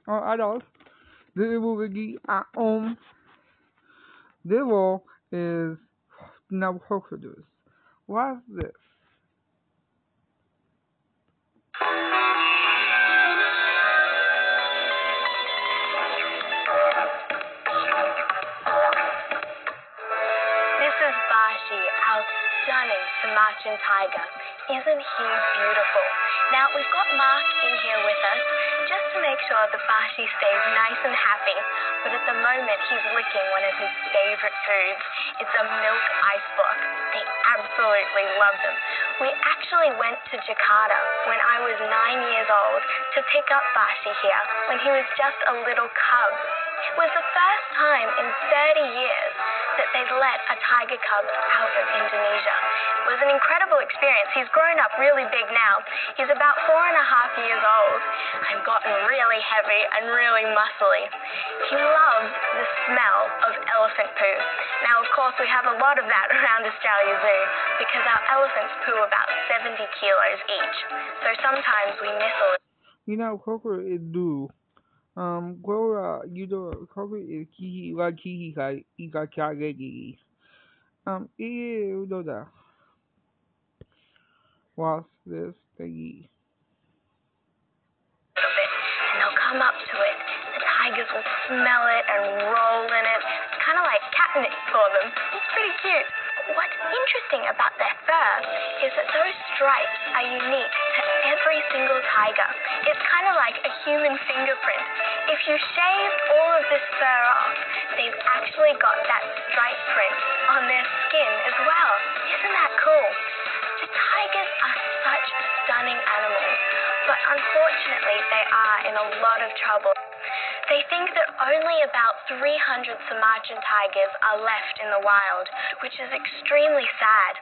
adults, they will be at home. The law is now crocodiles. What's this? This is Bashi, our stunning Sumatran tiger. Isn't he beautiful? Now, we've got Mark in here with us just to make sure that Bashi stays nice and happy. But at the moment, he's licking one of his favorite foods. It's a milk ice block. They absolutely love them. We actually went to Jakarta when I was 9 years old to pick up Bashi here when he was just a little cub. It was the first time in 30 years that they'd let a tiger cub out of Indonesia. It was an incredible experience. He's grown up really big now. He's about 4.5 years old and gotten really heavy and really muscly. He loves the smell of elephant poo. Now, of course, we have a lot of that around Australia Zoo because our elephants poo about 70 kilos each. So sometimes we miss a little. You know, crocodile do. Crocodile is key, like key, like, you know that. What's this thingy? Little bit, and they'll come up to it. The tigers will smell it and roll in it. It's kind of like catnip for them. It's pretty cute. What's interesting about their fur is that those stripes are unique to every single tiger. It's kind of like a human fingerprint. If you shave all of this fur off, they've actually got that stripe print on their skin as well. Isn't that cool? The tigers are such stunning animals, but unfortunately they are in a lot of trouble. They think that only about 300 Sumatran tigers are left in the wild, which is extremely sad.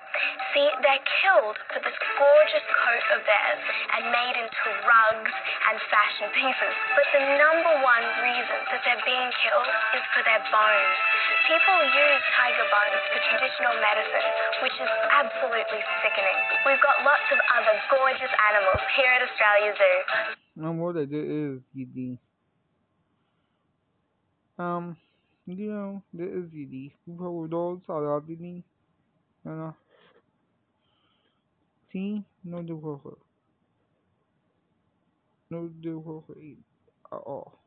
See, they're killed for this gorgeous coat of theirs and made into rugs and fashion pieces. But the number one reason that they're being killed is for their bones. People use tiger bones for traditional medicine, which is absolutely sickening. We've got lots of other gorgeous animals here at Australia Zoo. No more that there is ED. You know, there is ED. Crocodiles are ED. See, no the crocodile. No the crocodile at all.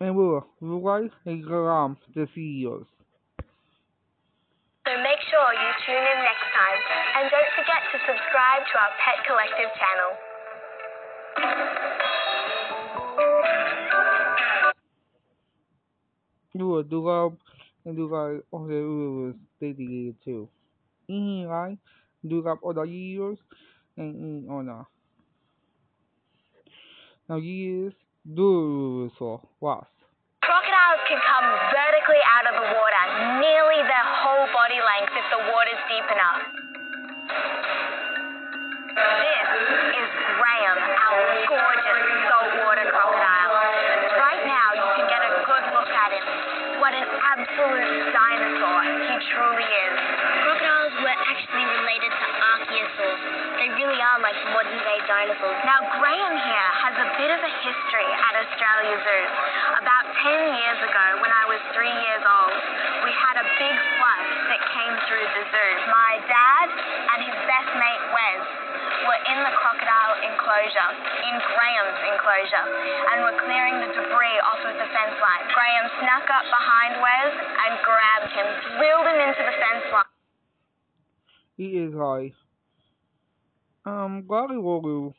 And we'll like the CEOs. So make sure you tune in next time, and don't forget to subscribe to our Pet Collective channel. Do love and do like all the rules dedicated too. Like do love all the years and honor. Now years do so what? Crocodiles can come vertically out of the water, nearly their whole body length if the water's deep enough. This is Graham, our gorgeous saltwater crocodile. Right now you can get a good look at him. What an absolute dinosaur he truly is. Crocodiles were actually related to archosaurs. They really are like modern-day dinosaurs. Now, Graham here has a bit of a history at Australia Zoo. About 10 years ago, when I was 3 years old, we had a big flood that came through the zoo. My dad and his best mate, Wes, were in the crocodile enclosure, in Graham's enclosure, and were clearing the debris off of the fence line. Graham snuck up behind Wes and grabbed him, drilled him into the fence line. He is like Gary Wogu.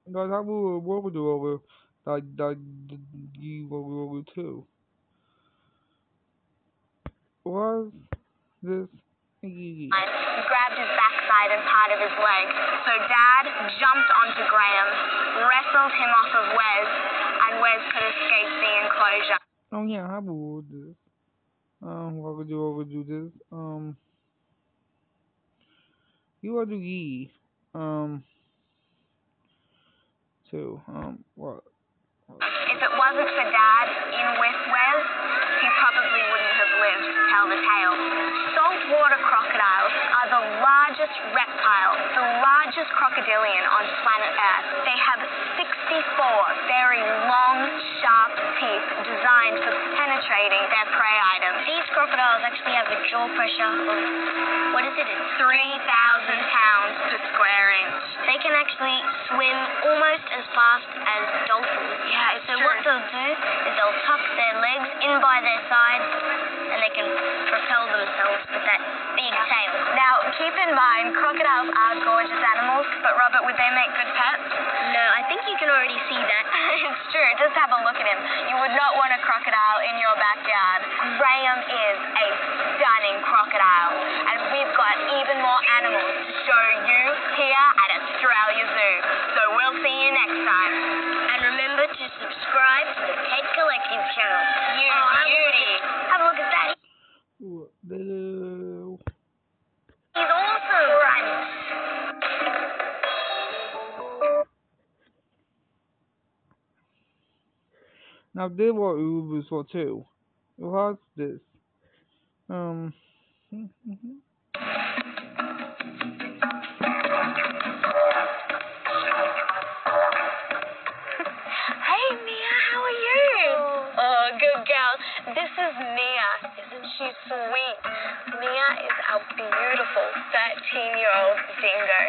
That I will work over that you will too. Was this He grabbed his backside and part of his leg. So Dad jumped onto Graham, wrestled him off of Wes, and Wes could escape the enclosure. Oh yeah, I will do this. What would you do this? You will do ye. Too. What? If it wasn't for Dad in with Wes, he probably wouldn't have lived to tell the tale. Saltwater crocodiles are the largest reptile, the largest crocodilian on planet Earth. They have 4 very long, sharp teeth designed for penetrating their prey items. These crocodiles actually have a jaw pressure of, what is it? It's 3,000 pounds per square inch. They can actually swim almost as fast as dolphins. Yeah, it's so true. What they'll do is they'll tuck their legs in by their sides and they can propel themselves with that big tail. Now, keep in mind, crocodiles are gorgeous animals, but Robert, would they make good pets? No, I think you can already see that. It's true. Just have a look at him. You would not want a crocodile in your backyard. Graham is a stunning crocodile, and we've got even more animals to show you here at Australia Zoo. So we'll see you next time. And remember to subscribe to the Pet Collective channel. You beauty. Have a look at that. Hello. He's awesome. Right. Now there were Ubers for two. What's this? Hey, Mia, how are you? Oh, good girl. This is Mia. Isn't she sweet? Mia is our beautiful 13-year-old dingo.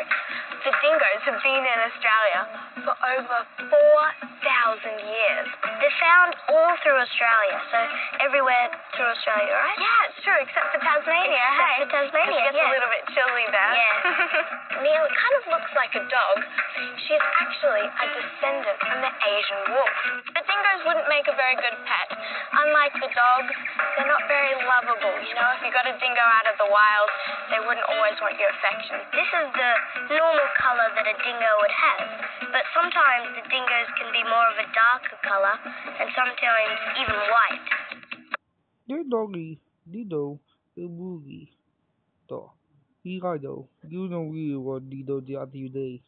The dingoes have been in Australia for over 4,000 years. They're found all through Australia, so everywhere through Australia, right? Yeah, it's true, except for Tasmania. Except for Tasmania, it gets a little bit chilly there. Yeah. Mia kind of looks like a dog. She's actually a descendant from the Asian wolf. The dingoes wouldn't make a very good pet. Unlike the dogs, they're not very lovable. You know, if you got a dingo out of the wild, they wouldn't always want your affection. This is the normal color that a dingo would have, but sometimes the dingoes can be more of a darker color, and sometimes even white. The doggy, Dido, the boogie. To. Ikaw, you know we were Dido the other day.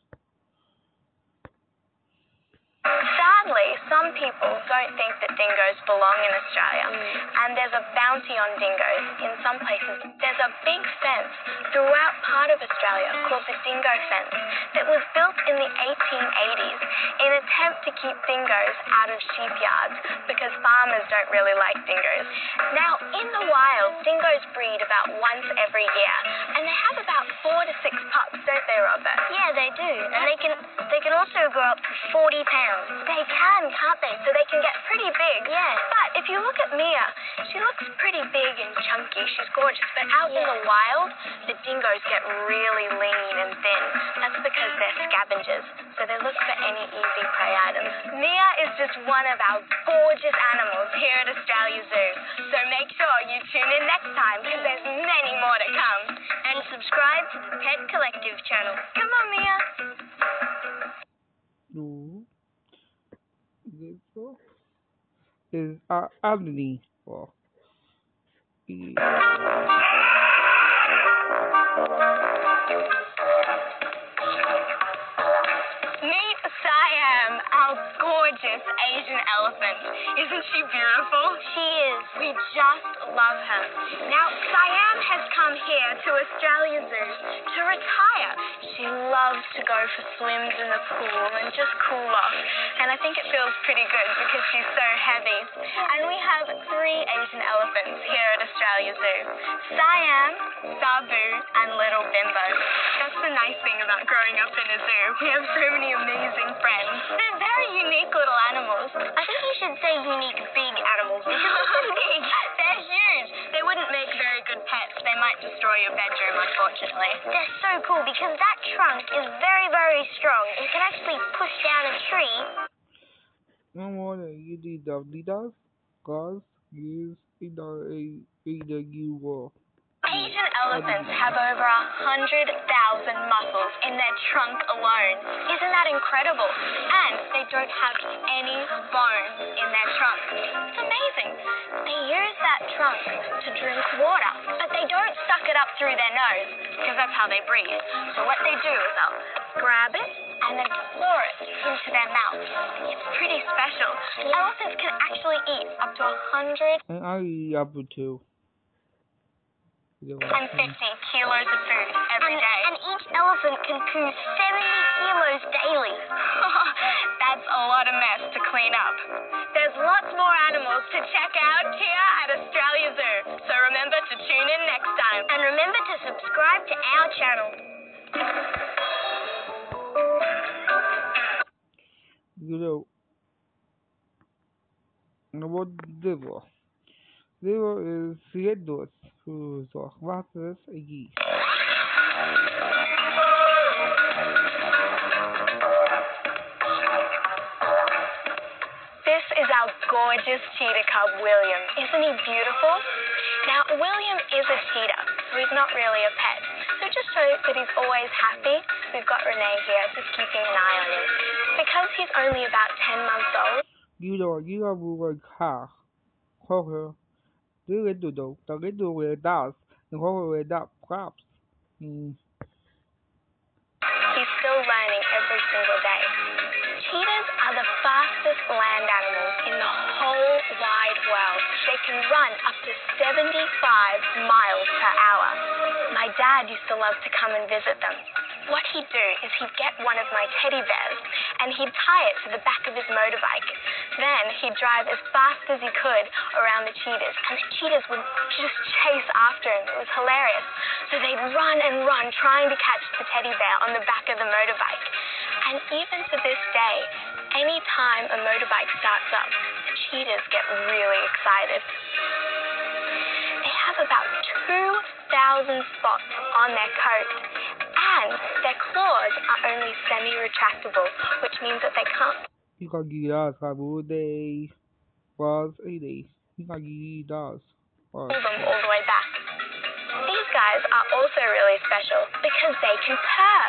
Sadly, some people don't think that dingoes belong in Australia, and there's a bounty on dingoes in some places. There's a big fence throughout part of Australia called the dingo fence that was built in the 1880s in an attempt to keep dingoes out of sheep yards because farmers don't really like dingoes. Now, in the wild, dingoes breed about once every year, and they have about 4 to 6 pups, don't they, Robert? Yeah, they do, and they can also grow up to 40 pounds. They can, can't they? So they can get pretty big. Yeah. But if you look at Mia, she looks pretty big and chunky. She's gorgeous. But out in the wild, the dingoes get really lean and thin. That's because they're scavengers. So they look for any easy prey items. Mia is just one of our gorgeous animals here at Australia Zoo. So make sure you tune in next time because there's many more to come. And subscribe to the Pet Collective channel. Come on, Mia. No. This one is Anthony. Well, Meet Siam, our gorgeous Asian elephant. Isn't she beautiful? She is. We just love her. Now, Siam has come here to Australia Zoo to retire. She loves to go for swims in the pool and just cool off. And I think it feels pretty good because she's so heavy. And we have 3 Asian elephants here at Australia Zoo. Siam, Sabu, and Little Bimbo. That's the nice thing about growing up in a zoo. We have so many amazing friends. They're very unique little animals. I think you should say unique big animals because they're big. They're huge. They wouldn't make very good pets. They might destroy your bedroom, unfortunately. They're so cool because that trunk is very, very strong. It can actually push down a tree. no more than you did Didas, cause is either you were. Asian elephants have over 100,000 muscles in their trunk alone. Isn't that incredible? And they don't have any bones in their trunk. It's amazing. They use that trunk to drink water, but they don't suck it up through their nose because that's how they breathe. So what they do is they'll grab it and then pour it into their mouth. It's pretty special. Elephants can actually eat up to 100 And I eat apple too. and 50 kilos of food every day. And each elephant can poo 70 kilos daily. That's a lot. lot of mess to clean up. There's lots more animals to check out here at Australia Zoo, so remember to tune in next time. And remember to subscribe to our channel. You know, what Devo? Devo is Siedos, who's a classes a geek. This is our gorgeous cheetah cub, William. Isn't he beautiful? Now, William is a cheetah, so he's not really a pet. So just so that he's always happy, we've got Renee here just keeping an eye on him. Because he's only about 10 months old. You know, you have a car. Cocker. The little with does, and cocker with that crops. He's still learning every single day. Cheetahs are the fastest land animals in the whole wide world. They can run up to 75 miles per hour. My dad used to love to come and visit them. What he'd do is he'd get one of my teddy bears and he'd tie it to the back of his motorbike. Then he'd drive as fast as he could around the cheetahs, and the cheetahs would just chase after him. It was hilarious. So they'd run and run trying to catch the teddy bear on the back of the motorbike. And even to this day, any time a motorbike starts up, the cheetahs get really excited. They have about 2,000 spots on their coat, and their claws are only semi-retractable, which means that they can't You can get us a day. Was a day. You can get us. pull them all the way back. These guys are also really special because they can purr.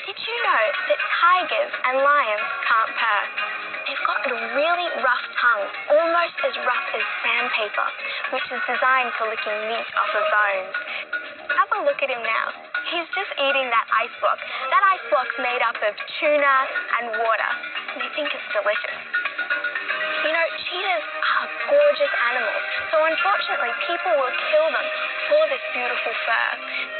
Did you know that tigers and lions can't purr? They've got a really rough tongue, almost as rough as sandpaper, which is designed for licking meat off of bones. Have a look at him now. He's just eating that ice block. That ice block's made up of tuna and water. They think it's delicious. You know, cheetahs are gorgeous animals, so unfortunately people will kill them for this beautiful fur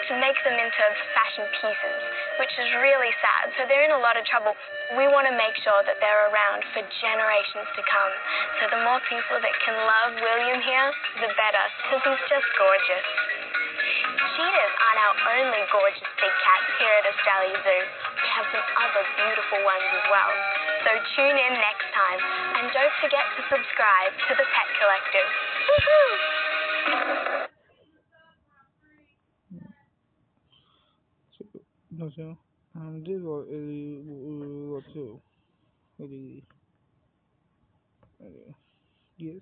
to make them into fashion pieces, which is really sad. So they're in a lot of trouble. We want to make sure that they're around for generations to come. So the more people that can love William here, the better, because he's just gorgeous. Cheetahs aren't our only gorgeous big cats here at Australia Zoo. We have some other beautiful ones as well. So tune in next time, and don't forget to subscribe to The Pet Collective. Woohoo! No, sir. This was too. Yes.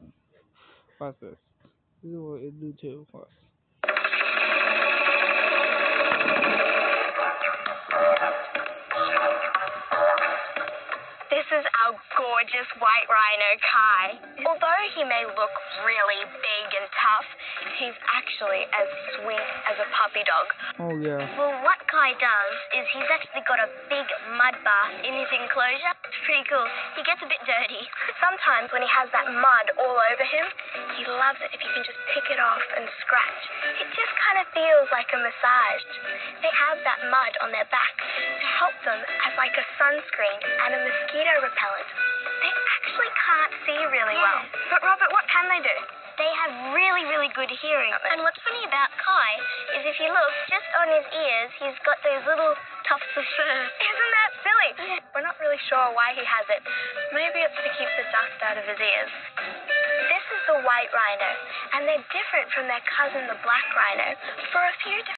What's this? This is what it do too. What? This is our gorgeous white rhino, Kai. Although he may look really big and tough, he's actually as sweet as a puppy dog. Oh, yeah. Well, what Kai does is he's actually got a big mud bath in his enclosure. It's pretty cool. He gets a bit dirty. Sometimes when he has that mud all over him, he loves it if you can just pick it off and scratch. It just kind of feels like a massage. They have that mud on their back to help them as like a sunscreen and a mosquito repellent. They actually can't see really well. But Robert, what can they do? They have really, really good hearing. And what's funny about Kai is if you look just on his ears, he's got those little tufts of fur. Isn't that silly? We're not really sure why he has it. Maybe it's to keep the dust out of his ears. This is the white rhino, and they're different from their cousin, the black rhino, for a few different